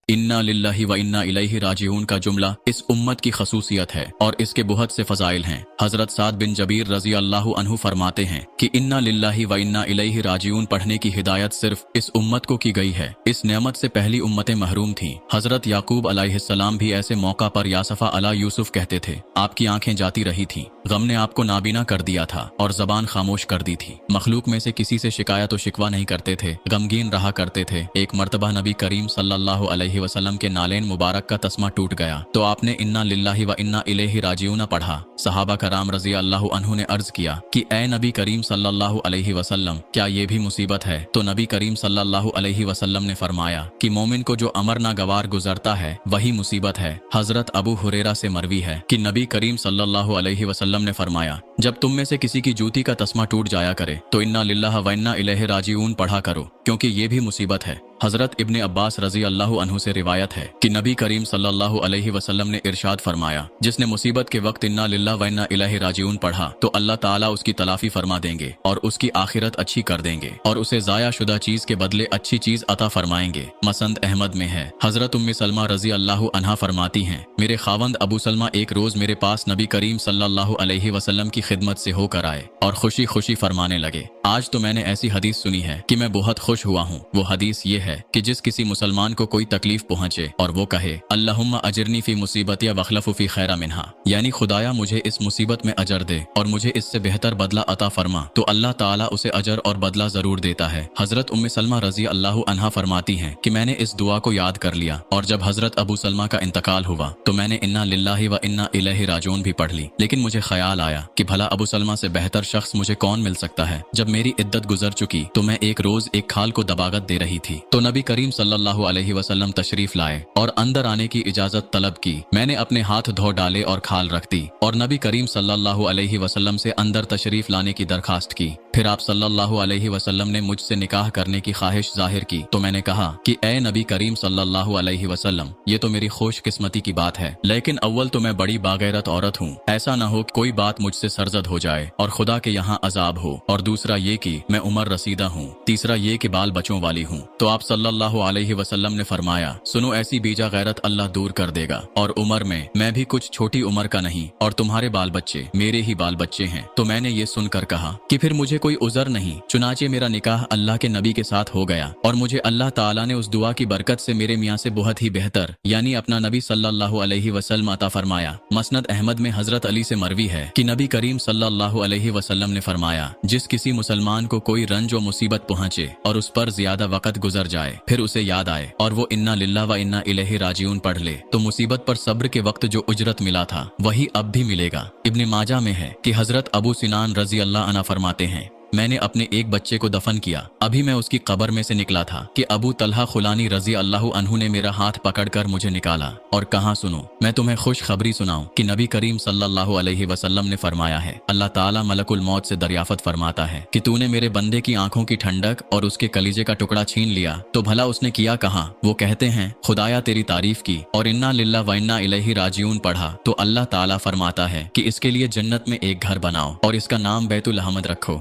इन्ना लिल्लाहि व इन्ना इलैहि राजिऊन का जुमला इस उम्मत की खसूसियत है और इसके बहुत से फजाइल हैं। हजरत साद बिन जबीर रजी अल्लाहु अन्हु फरमाते हैं कि इन्ना लिल्लाहि व इन्ना इलैहि राजिऊन पढ़ने की हिदायत सिर्फ इस उम्मत को की गई है। इस नेमत से पहली उम्मतें महरूम थीं। हजरत याकूब अलैहिस्सलाम भी ऐसे मौका पर यासफा अला यूसुफ कहते थे। आपकी आंखें जाती रही थीं, गम ने आपको नाबीना कर दिया था और जबान खामोश कर दी थी। मखलूक में से किसी से शिकायत व शिकवा नहीं करते थे, गमगीन रहा करते थे। एक मर्तबा नबी करीम सल्लल्लाहु अलैहि वसल्लम के नालेन मुबारक का तस्मा टूट गया तो आपने इन्ना लिल्लाहि व इन्ना इलैहि राजिऊन पढ़ा। सहाबा कराम रजी अल्लाहु अन्हु ने अर्ज किया कि ए नबी करीम सल्लल्लाहु अलैहि वसल्लम, क्या ये भी मुसीबत है? तो नबी करीम सल्लल्लाहु अलैहि वसल्लम ने फरमाया कि मोमिन को जो अमर नागवार गुजरता है वही मुसीबत है। हजरत अबू हुरैरा से मरवी है कि नबी करीम सल्लल्लाहु अलैहि वसल्लम ने फरमाया, जब तुम में से किसी की जूती का तस्मा टूट जाया करे तो इन्ना लिल्लाहि व इन्ना इलैहि राजिऊन पढ़ा करो, क्योंकि ये भी मुसीबत है। हजरत इब्ने अब्बास रजी अल्लाहु अन्हु से रिवायत है कि नबी करीम सल्लल्लाहु अलैहि वसल्लम ने इरशाद फरमाया, जिसने मुसीबत के वक्त इन्ना लिल्लाहि व इन्ना इलैहि राजिऊन पढ़ा तो अल्लाह ताला उसकी तलाफी फरमा देंगे और उसकी आखिरत अच्छी कर देंगे और उसे जाया शुदा चीज के बदले अच्छी चीज अता फरमाएंगे। मसंद अहमद में है। हजरत उम्मे सलमा रजी अल्लाहु अन्हा फरमाती हैं, मेरे खावंद अबू सलमा एक रोज मेरे पास नबी करीम सल्लल्लाहु अलैहि वसल्लम की खिदमत से होकर आए और खुशी खुशी फरमाने लगे, आज तो मैंने ऐसी हदीस सुनी है कि मैं बहुत खुश हुआ हूँ। वो हदीस ये है कि जिस किसी मुसलमान को कोई तकलीफ पहुंचे और वो कहे अल्लाहुम्मा अजरनी फी मुसीबत या वखलफु फी खैरा मिन्हा, यानी खुदाया मुझे इस मुसीबत में अजर दे और मुझे इससे बेहतर बदला अता फरमा, तो अल्लाह ताला उसे अजर और बदला जरूर देता है। हजरत उम्मे सलमा रजी अल्लाहु अन्हा फरमाती हैं कि मैंने इस दुआ को याद कर लिया और जब हजरत अबू सलमा का इंतकाल हुआ तो मैंने इन्ना लिल्लाहि व इन्ना इलैहि राजिऊन भी पढ़ ली। लेकिन मुझे ख्याल आया कि भला अबू सलमा से बेहतर शख्स मुझे कौन मिल सकता है। जब मेरी इद्दत गुजर चुकी तो मैं एक रोज एक खाल को दबागत दे रही थी तो नबी करीम सल्लल्लाहु अलैहि वसल्लम तशरीफ लाए और अंदर आने की इजाजत तलब की। मैंने अपने हाथ धो डाले और खाल रख दी और नबी करीम सल्लल्लाहु अलैहि वसल्लम से अंदर तशरीफ लाने की दरखास्त की। फिर आप सल्लल्लाहु अलैहि वसल्लम ने मुझसे निकाह करने की ख्वाहिश जाहिर की तो मैंने कहा कि ए नबी करीम सल्लल्लाहु अलैहि वसल्लम, ये तो मेरी खुश किस्मती की बात है, लेकिन अव्वल तो मैं बड़ी बागैरत औरत हूँ, ऐसा न हो कि कोई बात मुझसे सरजद हो जाए और खुदा के यहाँ अजाब हो, और दूसरा ये कि मैं उम्र रसीदा हूँ, तीसरा ये कि बाल बच्चों वाली हूँ। तो आप सल्लल्लाहु अलैहि वसल्लम ने फरमाया, सुनो, ऐसी बीजा गैरत अल्लाह दूर कर देगा और उम्र में मैं भी कुछ छोटी उम्र का नहीं और तुम्हारे बाल बच्चे मेरे ही बाल बच्चे हैं। तो मैंने ये सुनकर कहा कि फिर मुझे कोई उज़र नहीं। चुनाचे मेरा निकाह अल्लाह के नबी के साथ हो गया और मुझे अल्लाह ताला ने उस दुआ की बरकत से मेरे मियाँ से बहुत ही बेहतर यानी अपना नबी सल्लल्लाहु अलैहि वसल्लम अता फरमाया। मसनद अहमद में हजरत अली से मरवी है कि नबी करीम सल्लल्लाहु अलैहि वसल्लम ने फरमाया, जिस किसी मुसलमान को कोई रंज व मुसीबत पहुंचे और उस पर ज्यादा वक्त गुजर जाए फिर उसे याद आए और वो इन्ना लिल्लाहि व इन्ना इलैहि राजिऊन पढ़ ले तो मुसीबत पर सब्र के वक्त जो उजरत मिला था वही अब भी मिलेगा। इब्ने माजा में है कि हजरत अबू सिनान रजी अल्लाह अन्हु फरमाते हैं, मैंने अपने एक बच्चे को दफन किया, अभी मैं उसकी कब्र में से निकला था कि अबू तलहा खुलानी रजी अल्लाहु अन्हु ने मेरा हाथ पकड़कर मुझे निकाला और कहा, सुनो, मैं तुम्हें खुश खबरी सुनाऊं कि नबी करीम सल्लल्लाहु अलैहि वसल्लम ने फरमाया है, अल्लाह ताला मलकुल मौत से दरियाफत फरमाता है कि तूने मेरे बंदे की आंखों की ठंडक और उसके कलीजे का टुकड़ा छीन लिया तो भला उसने किया कहा? वो कहते हैं, खुदाया तेरी तारीफ की और इन्ना लिल्लाहि व इन्ना इलैहि राजिऊन पढ़ा तो अल्लाह ताला फरमाता है कि इसके लिए जन्नत में एक घर बनाओ और इसका नाम बैतुल अहमद रखो।